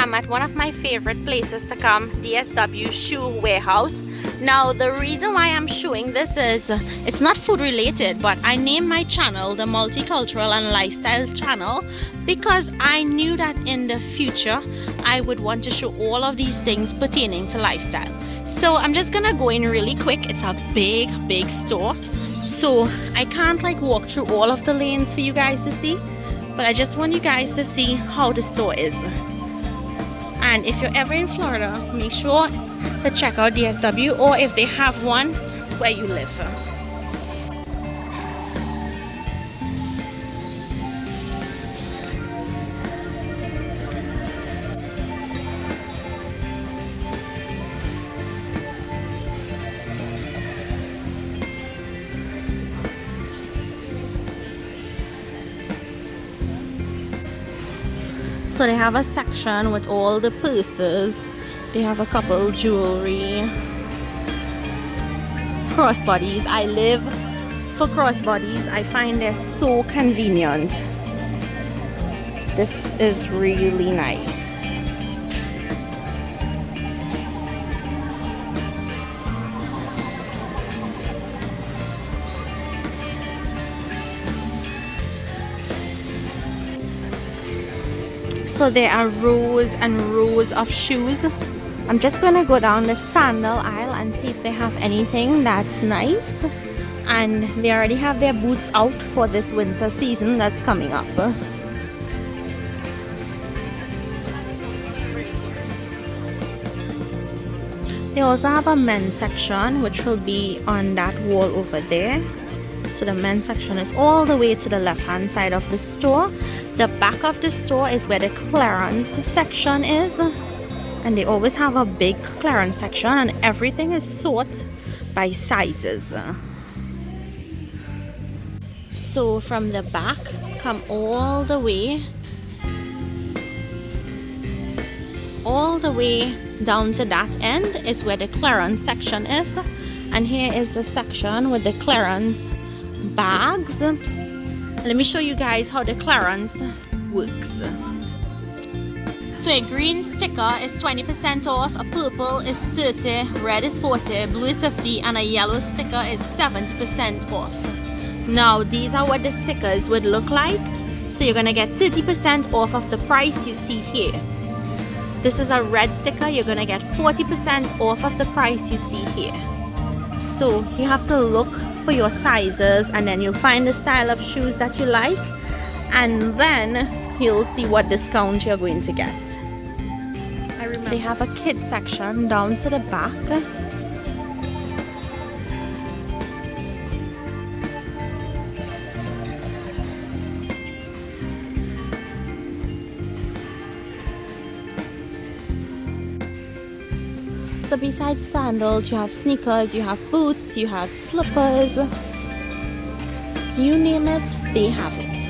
I'm at one of my favorite places to come, DSW Shoe Warehouse. Now the reason why I'm showing this is it's not food related, but I named my channel the Multicultural and Lifestyle channel because I knew that in the future I would want to show all of these things pertaining to lifestyle. So I'm just gonna go in really quick. It's a big store, so I can't like walk through all of the lanes for you guys to see, but I just want you guys to see how the store is. And if you're ever in Florida, make sure to check out DSW, or if they have one where you live. So they have a section with all the purses. They have a couple jewelry, crossbodies. I live for crossbodies. I find they're so convenient. This is really nice. So there are rows and rows of shoes. I'm just gonna go down the sandal aisle and see if they have anything that's nice. And they already have their boots out for this winter season that's coming up. They also have a men's section, which will be on that wall over there. So the men's section is all the way to the left hand side of the store. The back of the store is where the clearance section is, and they always have a big clearance section, and everything is sorted by sizes. So from the back, come all the way down to that end is where the clearance section is, and here is the section with the clearance bags. Let me show you guys how the clearance works. So a green sticker is 20% off, a purple is 30, red is 40, blue is 50, and a yellow sticker is 70% off. Now these are what the stickers would look like. So you're gonna get 30% off of the price you see here. This is a red sticker, you're gonna get 40% off of the price you see here. So you have to look for your sizes, and then you'll find the style of shoes that you like, and then you'll see what discount you're going to get. I remember they have a kids section down to the back. So besides sandals, you have sneakers, you have boots, you have slippers. You name it, they have it.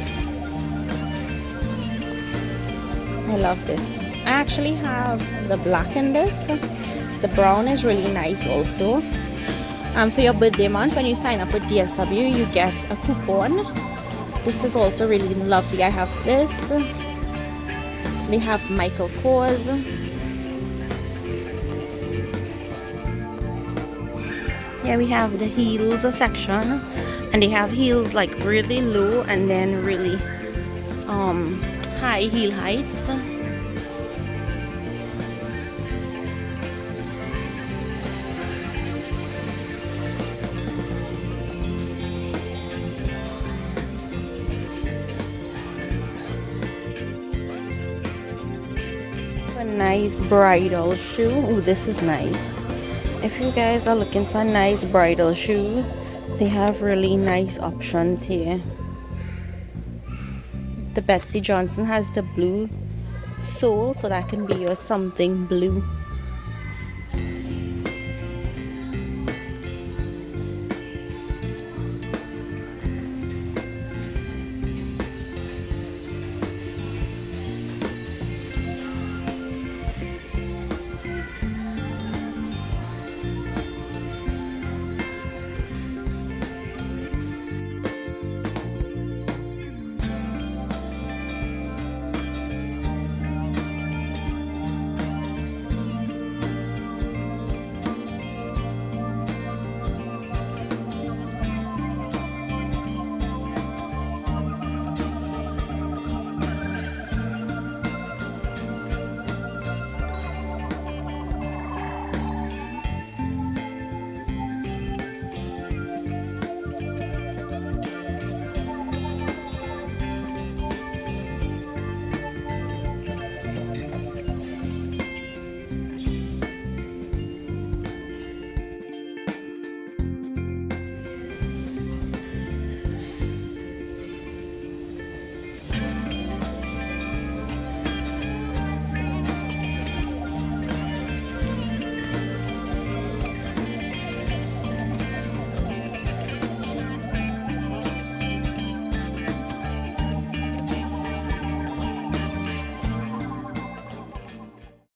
I love this. I actually have the black in this. The brown is really nice also. And for your birthday month, when you sign up with DSW, you get a coupon. This is also really lovely. I have this. They have Michael Kors. Here we have the heels section, and they have heels like really low and then really high heel heights. A nice bridal shoe. Oh, this is nice. If you guys are looking for a nice bridal shoe, they have really nice options here. The Betsy Johnson has the blue sole, so that can be your something blue.